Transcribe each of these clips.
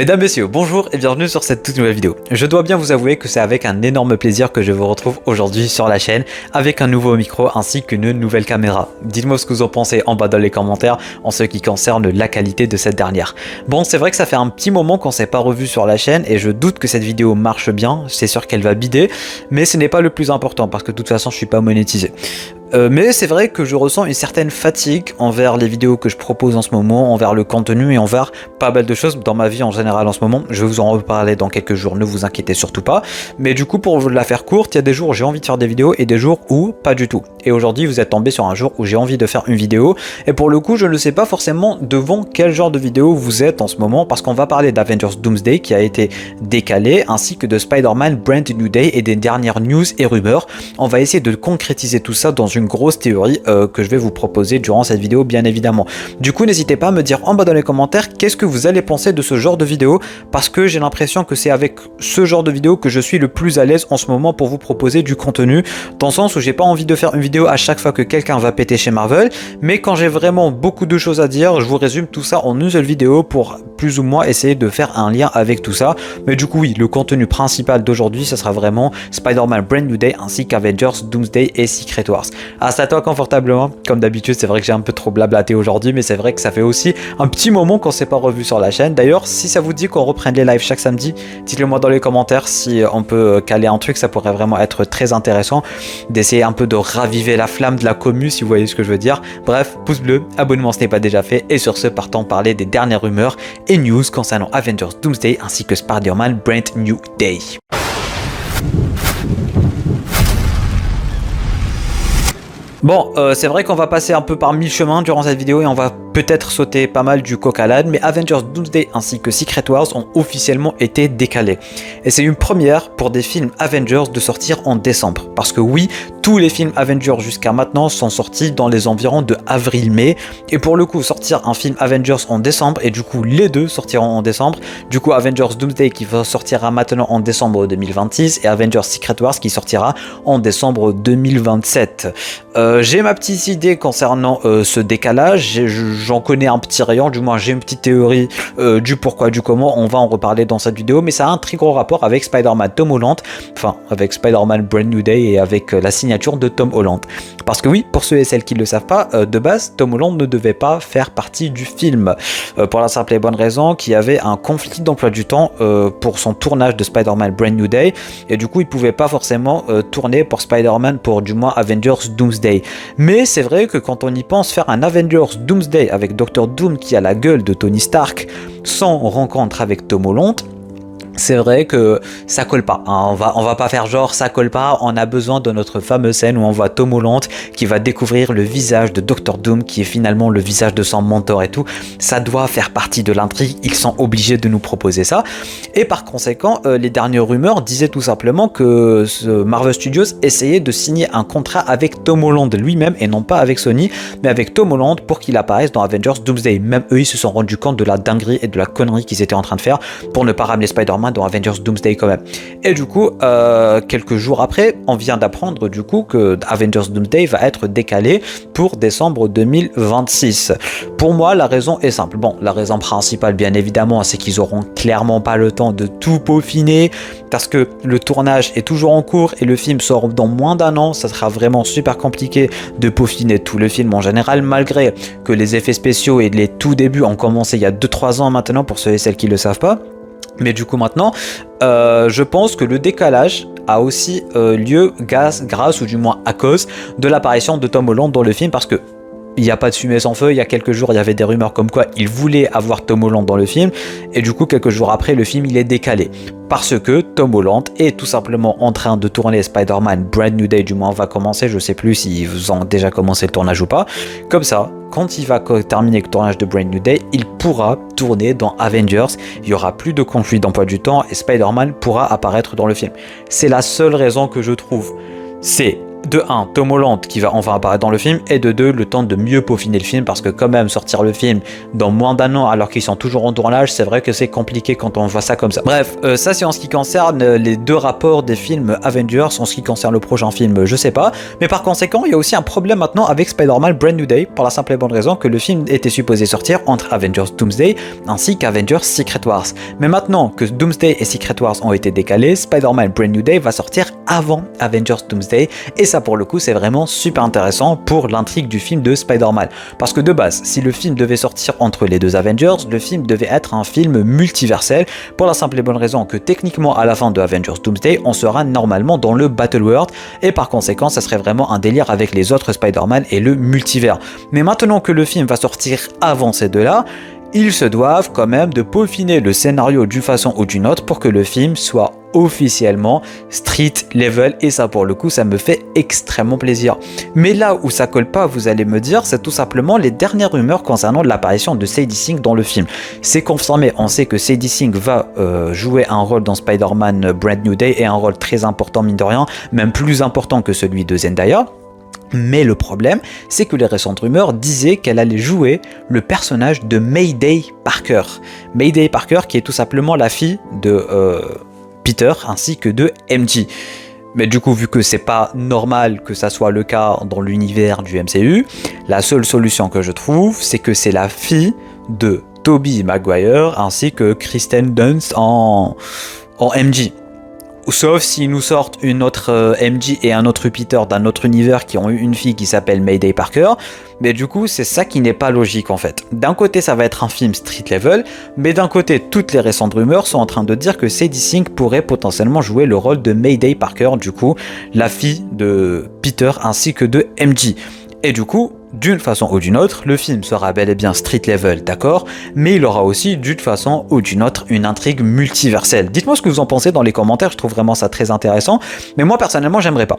Mesdames, Messieurs, bonjour et bienvenue sur cette toute nouvelle vidéo. Je dois bien vous avouer que c'est avec un énorme plaisir que je vous retrouve aujourd'hui sur la chaîne avec un nouveau micro ainsi qu'une nouvelle caméra. Dites-moi ce que vous en pensez en bas dans les commentaires en ce qui concerne la qualité de cette dernière. Bon, c'est vrai que ça fait un petit moment qu'on s'est pas revu sur la chaîne et je doute que cette vidéo marche bien, c'est sûr qu'elle va bider, mais ce n'est pas le plus important parce que de toute façon je suis pas monétisé. Mais c'est vrai que je ressens une certaine fatigue envers les vidéos que je propose en ce moment, envers le contenu et envers pas mal de choses dans ma vie en général en ce moment. Je vais vous en reparler dans quelques jours, ne vous inquiétez surtout pas. Mais du coup, pour vous la faire courte, il y a des jours où j'ai envie de faire des vidéos et des jours où pas du tout. Et aujourd'hui, vous êtes tombé sur un jour où j'ai envie de faire une vidéo. Et pour le coup, je ne sais pas forcément devant quel genre de vidéo vous êtes en ce moment, parce qu'on va parler d'Avengers Doomsday qui a été décalé, ainsi que de Spider-Man Brand New Day et des dernières news et rumeurs. On va essayer de concrétiser tout ça dans une grosse théorie que je vais vous proposer durant cette vidéo bien évidemment. Du coup n'hésitez pas à me dire en bas dans les commentaires qu'est-ce que vous allez penser de ce genre de vidéo, parce que j'ai l'impression que c'est avec ce genre de vidéo que je suis le plus à l'aise en ce moment pour vous proposer du contenu, dans le sens où j'ai pas envie de faire une vidéo à chaque fois que quelqu'un va péter chez Marvel, mais quand j'ai vraiment beaucoup de choses à dire, je vous résume tout ça en une seule vidéo pour plus ou moins essayer de faire un lien avec tout ça. Mais du coup oui, le contenu principal d'aujourd'hui ça sera vraiment Spider-Man Brand New Day ainsi qu'Avengers Doomsday et Secret Wars. Installe-toi confortablement, comme d'habitude c'est vrai que j'ai un peu trop blablaté aujourd'hui, mais c'est vrai que ça fait aussi un petit moment qu'on s'est pas revu sur la chaîne. D'ailleurs si ça vous dit qu'on reprenne les lives chaque samedi, dites-le moi dans les commentaires si on peut caler un truc, ça pourrait vraiment être très intéressant d'essayer un peu de raviver la flamme de la commu si vous voyez ce que je veux dire. Bref, pouce bleu, abonnement ce n'est pas déjà fait, et sur ce partons parler des dernières rumeurs et news concernant Avengers Doomsday ainsi que Spider-Man Brand New Day. Bon, c'est vrai qu'on va passer un peu par mille chemins durant cette vidéo et on va peut-être sauter pas mal du coq à l'âne, mais Avengers Doomsday ainsi que Secret Wars ont officiellement été décalés. Et c'est une première pour des films Avengers de sortir en décembre. Parce que oui, tous les films Avengers jusqu'à maintenant sont sortis dans les environs de avril-mai. Et pour le coup, sortir un film Avengers en décembre, et du coup les deux sortiront en décembre. Du coup, Avengers Doomsday qui sortira maintenant en décembre 2026 et Avengers Secret Wars qui sortira en décembre 2027. J'ai ma petite idée concernant ce décalage, j'en connais un petit rayon, du moins j'ai une petite théorie du pourquoi, du comment, on va en reparler dans cette vidéo, mais ça a un très gros rapport avec Spider-Man Tom Holland, enfin avec Spider-Man Brand New Day et avec la signature de Tom Holland. Parce que oui, pour ceux et celles qui ne le savent pas, de base, Tom Holland ne devait pas faire partie du film, pour la simple et bonne raison qu'il y avait un conflit d'emploi du temps pour son tournage de Spider-Man Brand New Day, et du coup il pouvait pas forcément tourner pour Spider-Man pour du moins Avengers Doomsday. Mais c'est vrai que quand on y pense, faire un Avengers Doomsday avec Dr. Doom qui a la gueule de Tony Stark sans rencontre avec Tom Holland, c'est vrai que ça colle pas, hein. On va pas faire genre ça colle pas, on a besoin de notre fameuse scène où on voit Tom Holland qui va découvrir le visage de Dr. Doom qui est finalement le visage de son mentor et tout. Ça doit faire partie de l'intrigue, ils sont obligés de nous proposer ça. Et par conséquent, les dernières rumeurs disaient tout simplement que Marvel Studios essayait de signer un contrat avec Tom Holland lui-même et non pas avec Sony, mais avec Tom Holland pour qu'il apparaisse dans Avengers Doomsday. Même eux, ils se sont rendus compte de la dinguerie et de la connerie qu'ils étaient en train de faire pour ne pas ramener Spider-Man dans Avengers Doomsday quand même. Et du coup, quelques jours après, on vient d'apprendre du coup que Avengers Doomsday va être décalé pour décembre 2026. Pour moi, la raison est simple. Bon, la raison principale, bien évidemment, c'est qu'ils auront clairement pas le temps de tout peaufiner parce que le tournage est toujours en cours et le film sort dans moins d'un an. Ça sera vraiment super compliqué de peaufiner tout le film en général, malgré que les effets spéciaux et les tout débuts ont commencé il y a 2-3 ans maintenant pour ceux et celles qui ne le savent pas. Mais du coup maintenant, je pense que le décalage a aussi lieu grâce ou du moins à cause de l'apparition de Tom Holland dans le film, parce que il n'y a pas de fumée sans feu. Il y a quelques jours, il y avait des rumeurs comme quoi il voulait avoir Tom Holland dans le film, et du coup quelques jours après le film il est décalé parce que Tom Holland est tout simplement en train de tourner Spider-Man Brand New Day, du moins va commencer, je sais plus s'ils ont déjà commencé le tournage ou pas. Comme ça, quand il va terminer le tournage de Brand New Day, il pourra tourner dans Avengers, il y aura plus de conflit d'emploi du temps et Spider-Man pourra apparaître dans le film. C'est la seule raison que je trouve. C'est de 1, Tom Holland qui va enfin apparaître dans le film, et de 2, le temps de mieux peaufiner le film, parce que quand même sortir le film dans moins d'un an alors qu'ils sont toujours en tournage, c'est vrai que c'est compliqué quand on voit ça comme ça. Bref, ça c'est en ce qui concerne les deux rapports des films Avengers. En ce qui concerne le prochain film, je sais pas, mais par conséquent il y a aussi un problème maintenant avec Spider-Man Brand New Day, pour la simple et bonne raison que le film était supposé sortir entre Avengers Doomsday ainsi qu'Avengers Secret Wars. Mais maintenant que Doomsday et Secret Wars ont été décalés, Spider-Man Brand New Day va sortir avant Avengers Doomsday, et ça pour le coup c'est vraiment super intéressant pour l'intrigue du film de Spider-Man, parce que de base, si le film devait sortir entre les deux Avengers, le film devait être un film multiversel, pour la simple et bonne raison que techniquement à la fin de Avengers Doomsday, on sera normalement dans le Battle World, et par conséquent ça serait vraiment un délire avec les autres Spider-Man et le multivers. Mais maintenant que le film va sortir avant ces deux-là, ils se doivent quand même de peaufiner le scénario d'une façon ou d'une autre pour que le film soit officiellement street level, et ça pour le coup ça me fait extrêmement plaisir. Mais là où ça colle pas, vous allez me dire, c'est tout simplement les dernières rumeurs concernant l'apparition de Sadie Sink dans le film. C'est confirmé, on sait que Sadie Sink va jouer un rôle dans Spider-Man Brand New Day, et un rôle très important mine de rien, même plus important que celui de Zendaya. Mais le problème, c'est que les récentes rumeurs disaient qu'elle allait jouer le personnage de Mayday Parker. Mayday Parker qui est tout simplement la fille de Peter ainsi que de MJ. Mais du coup, vu que c'est pas normal que ça soit le cas dans l'univers du MCU, la seule solution que je trouve, c'est que c'est la fille de Tobey Maguire ainsi que Kristen Dunst en MJ. Sauf s'ils nous sortent une autre MJ et un autre Peter d'un autre univers qui ont eu une fille qui s'appelle Mayday Parker. Mais du coup, c'est ça qui n'est pas logique en fait. D'un côté, ça va être un film street level, mais d'un côté, toutes les récentes rumeurs sont en train de dire que Sadie Sink pourrait potentiellement jouer le rôle de Mayday Parker, du coup, la fille de Peter ainsi que de MJ. Et du coup, d'une façon ou d'une autre, le film sera bel et bien street level, d'accord, mais il aura aussi, d'une façon ou d'une autre, une intrigue multiverselle. Dites-moi ce que vous en pensez dans les commentaires, je trouve vraiment ça très intéressant, mais moi personnellement, j'aimerais pas.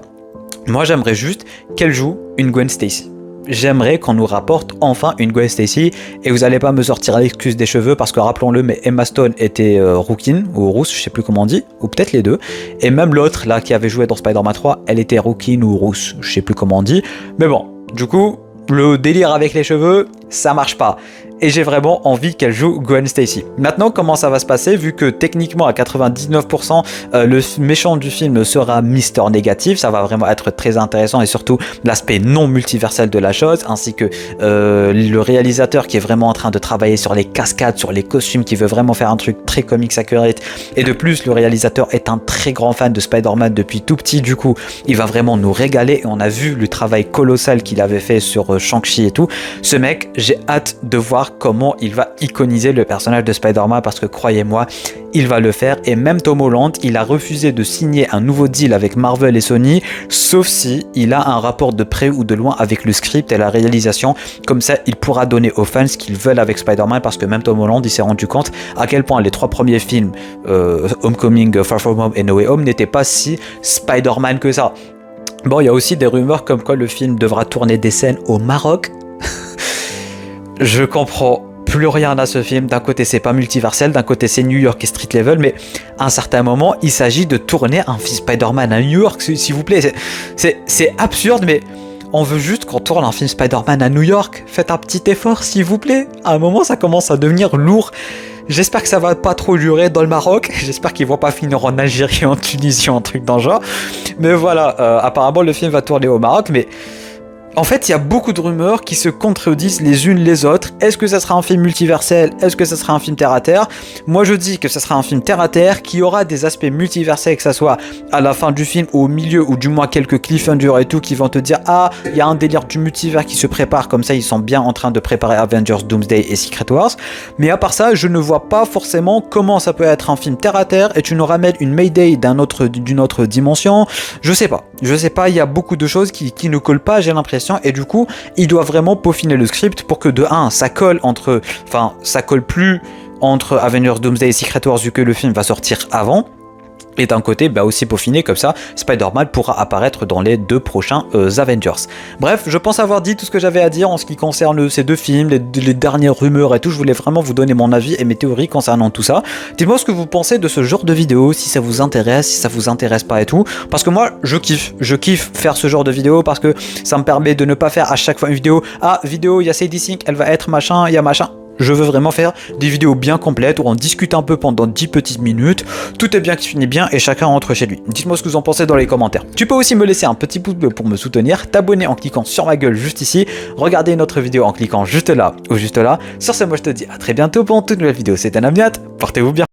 Moi, j'aimerais juste qu'elle joue une Gwen Stacy. J'aimerais qu'on nous rapporte enfin une Gwen Stacy, et vous allez pas me sortir l'excuse des cheveux, parce que rappelons-le, mais Emma Stone était rouquine, ou rousse, je sais plus comment on dit, ou peut-être les deux, et même l'autre, là, qui avait joué dans Spider-Man 3, elle était rouquine ou rousse, je sais plus comment on dit, mais bon, du coup, le délire avec les cheveux, ça marche pas. Et j'ai vraiment envie qu'elle joue Gwen Stacy. Maintenant, comment ça va se passer, vu que techniquement à 99%, le méchant du film sera Mister Négatif, ça va vraiment être très intéressant, et surtout l'aspect non multiversel de la chose, ainsi que le réalisateur qui est vraiment en train de travailler sur les cascades, sur les costumes, qui veut vraiment faire un truc très comics accurate. Et de plus, le réalisateur est un très grand fan de Spider-Man depuis tout petit, du coup, il va vraiment nous régaler, et on a vu le travail colossal qu'il avait fait sur Shang-Chi et tout. Ce mec, j'ai hâte de voir comment il va iconiser le personnage de Spider-Man, parce que croyez-moi, il va le faire. Et même Tom Holland, il a refusé de signer un nouveau deal avec Marvel et Sony, sauf si il a un rapport de près ou de loin avec le script et la réalisation. Comme ça, il pourra donner aux fans ce qu'ils veulent avec Spider-Man, parce que même Tom Holland, il s'est rendu compte à quel point les 3 premiers films, Homecoming, Far From Home et No Way Home, n'étaient pas si Spider-Man que ça. Bon, il y a aussi des rumeurs comme quoi le film devra tourner des scènes au Maroc. Je comprends plus rien à ce film. D'un côté, c'est pas multiversel, d'un côté, c'est New York et street level, mais à un certain moment, il s'agit de tourner un film Spider-Man à New York, s'il vous plaît. C'est absurde, mais on veut juste qu'on tourne un film Spider-Man à New York. Faites un petit effort, s'il vous plaît. À un moment, ça commence à devenir lourd. J'espère que ça va pas trop durer dans le Maroc. J'espère qu'ils vont pas finir en Algérie, en Tunisie, un truc dans le genre. Mais voilà, apparemment, le film va tourner au Maroc, mais en fait, il y a beaucoup de rumeurs qui se contredisent les unes les autres. Est-ce que ça sera un film multiversel? Est-ce que ça sera un film terre-à-terre? Moi, je dis que ça sera un film terre-à-terre qui aura des aspects multiversels, que ça soit à la fin du film ou au milieu, ou du moins quelques cliffhangers et tout qui vont te dire « Ah, il y a un délire du multivers qui se prépare, comme ça ils sont bien en train de préparer Avengers, Doomsday et Secret Wars. » Mais à part ça, je ne vois pas forcément comment ça peut être un film terre-à-terre et tu nous ramènes une Mayday d'une autre dimension. Je sais pas, il y a beaucoup de choses qui ne collent pas, j'ai l'impression. Et du coup, il doit vraiment peaufiner le script pour que de 1, ça colle plus entre Avengers Doomsday et Secret Wars, vu que le film va sortir avant. et d'un côté aussi peaufiner, comme ça Spider-Man pourra apparaître dans les 2 prochains Avengers. Bref, je pense avoir dit tout ce que j'avais à dire en ce qui concerne ces 2 films, les dernières rumeurs et tout. Je voulais vraiment vous donner mon avis et mes théories concernant tout ça. Dites-moi ce que vous pensez de ce genre de vidéo, si ça vous intéresse, si ça vous intéresse pas et tout, parce que moi je kiffe faire ce genre de vidéo, parce que ça me permet de ne pas faire à chaque fois une vidéo, il y a Sadie Sink, elle va être machin, il y a machin. Je veux vraiment faire des vidéos bien complètes où on discute un peu pendant 10 petites minutes, tout est bien qui finit bien et chacun rentre chez lui. Dites-moi ce que vous en pensez dans les commentaires. Tu peux aussi me laisser un petit pouce bleu pour me soutenir, t'abonner en cliquant sur ma gueule juste ici, regarder notre vidéo en cliquant juste là ou juste là. Sur ce, moi je te dis à très bientôt pour une toute nouvelle vidéo. C'était Namiat, portez-vous bien.